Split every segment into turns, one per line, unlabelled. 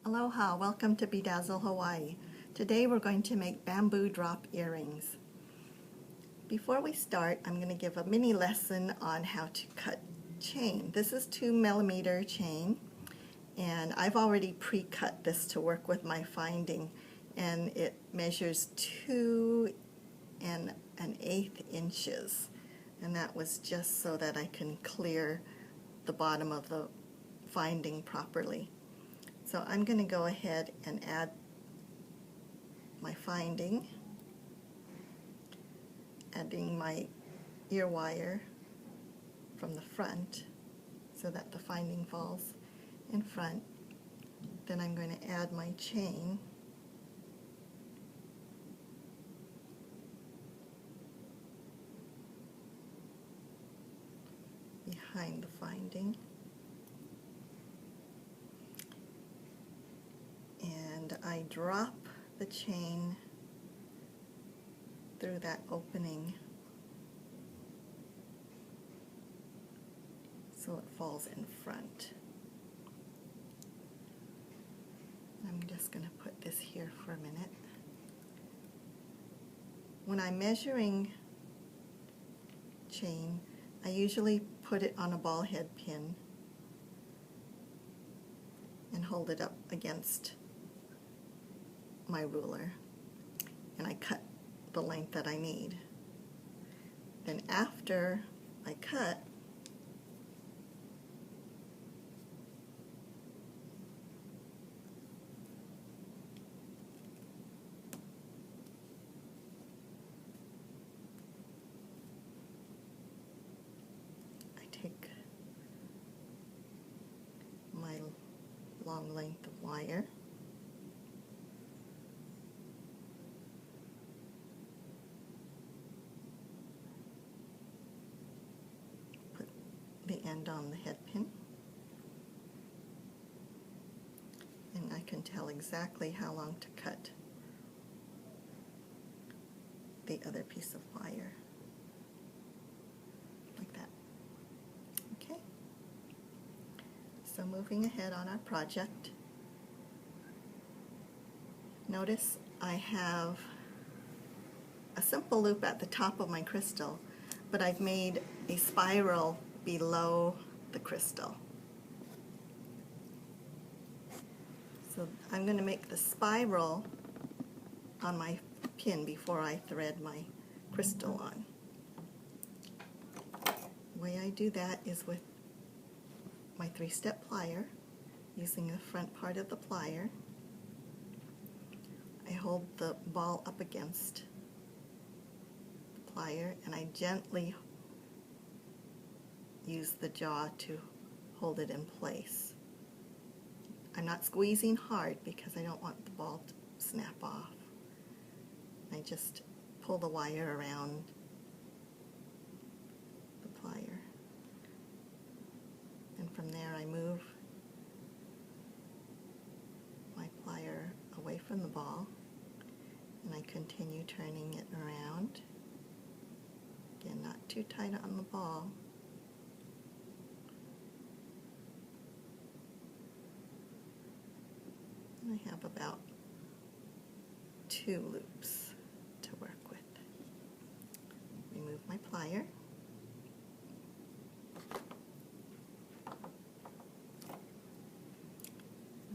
Aloha, welcome to BeaDazzle Hawaii. Today we're going to make bamboo drop earrings. Before we start, I'm going to give a mini lesson on how to cut chain. This is 2mm chain, and I've already pre-cut this to work with my finding, and it measures 2 1/8 inches, and that was just so that I can clear the bottom of the finding properly. So I'm going to go ahead and add my finding, adding my ear wire from the front so that the finding falls in front. Then I'm going to add my chain behind the finding. And I drop the chain through that opening so it falls in front. I'm just going to put this here for a minute. When I'm measuring chain, I usually put it on a ball head pin and hold it up against my ruler, and I cut the length that I need. Then after I cut, I take my long length of wire, the end on the head pin, and I can tell exactly how long to cut the other piece of wire, like that. Okay, so moving ahead on our project, notice I have a simple loop at the top of my crystal, but I've made a spiral below the crystal. So I'm going to make the spiral on my pin before I thread my crystal on. The way I do that is with my 3-step plier, using the front part of the plier. I hold the ball up against the plier and I gently use the jaw to hold it in place. I'm not squeezing hard because I don't want the ball to snap off. I just pull the wire around the plier, and from there I move my plier away from the ball and I continue turning it around. Again, not too tight on the ball. I have about 2 loops to work with. Remove my plier.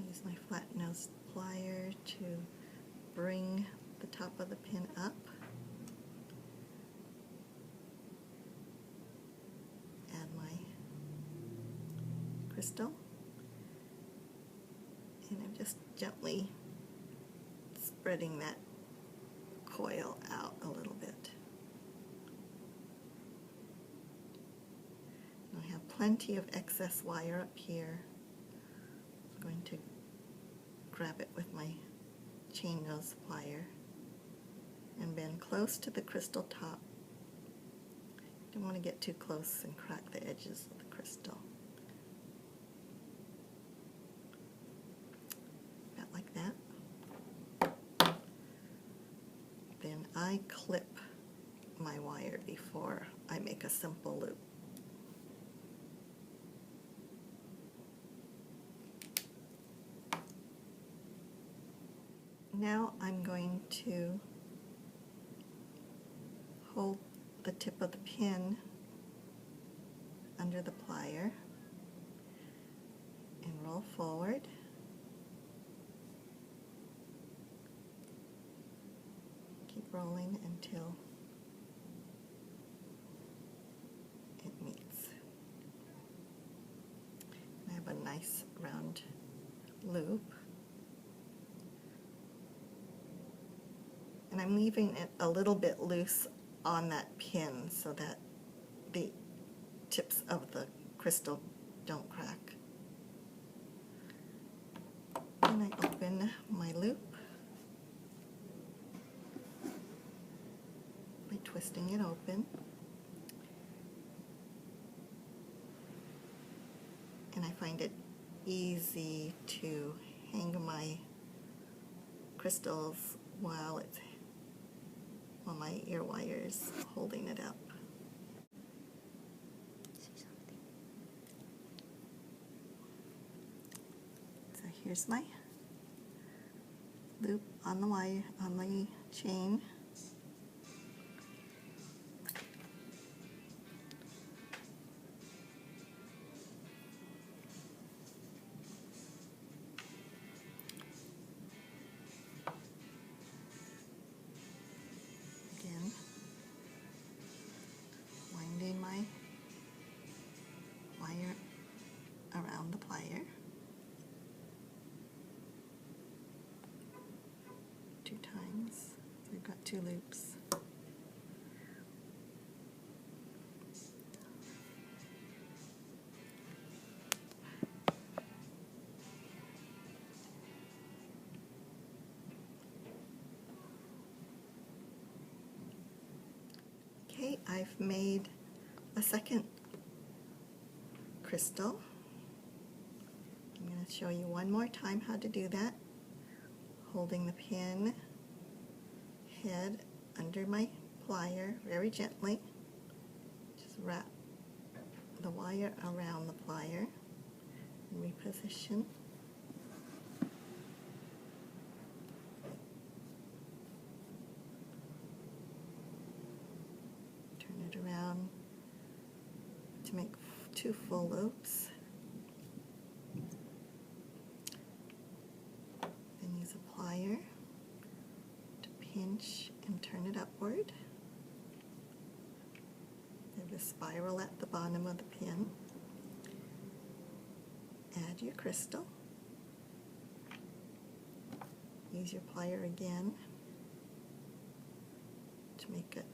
Use my flat-nosed plier to bring the top of the pin up. Add my crystal. And I'm just gently spreading that coil out a little bit. And I have plenty of excess wire up here. I'm going to grab it with my chain nose plier and bend close to the crystal top. Don't want to get too close and crack the edges of the crystal. Like that. Then I clip my wire before I make a simple loop. Now I'm going to hold the tip of the pin under the plier and roll forward. Keep rolling until it meets. I have a nice round loop. And I'm leaving it a little bit loose on that pin so that the tips of the crystal don't crack. And I open my loop by twisting it open. And I find it easy to hang my crystals while my ear wire is holding it up. So here's my loop on the wire, on the chain. Again, winding my wire around the plier 2 times. So we've got 2 loops. Okay, I've made a second crystal. I'm going to show you one more time how to do that. Holding the pin head under my plier very gently. Just wrap the wire around the plier and reposition. Turn it around to make 2 full loops. Then use a plier to pinch and turn it upward. There's a spiral at the bottom of the pin. Add your crystal. Use your plier again to make it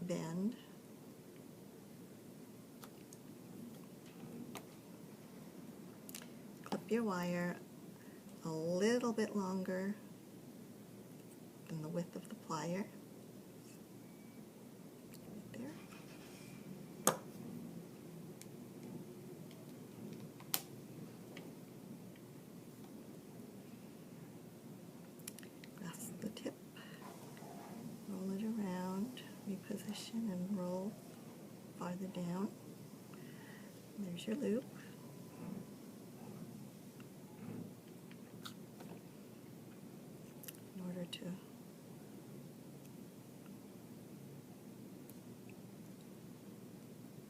bend. Clip your wire a little bit longer than the width of the plier. Right there. Grasp the tip, roll it around, reposition and roll farther down. There's your loop. In order to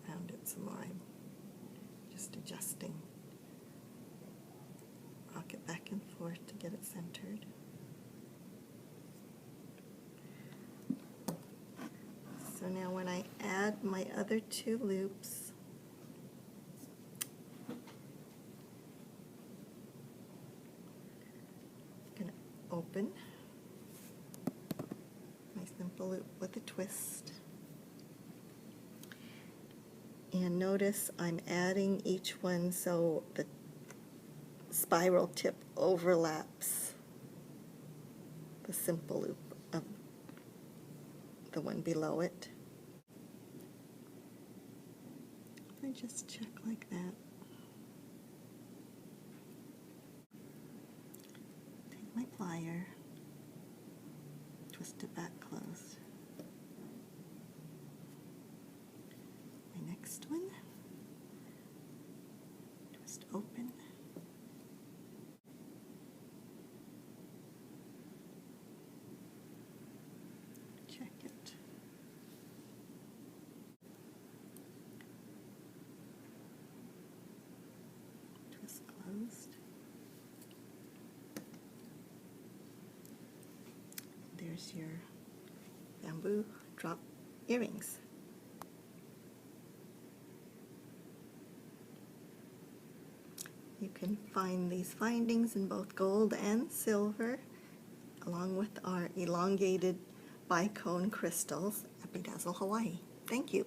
round it some more, I'm just adjusting. Rock it back and forth to get it centered. So now when I add my other 2 loops, I'm going to open my simple loop with a twist. And notice I'm adding each one so the spiral tip overlaps the simple loop of the one below it. I just check like that. Take my plier, twist it back close. My next one, twist open. check it. Twist closed. There's your bamboo drop earrings. You can find these findings in both gold and silver, along with our elongated bicone crystals at BeaDazzle Hawaii. Thank you.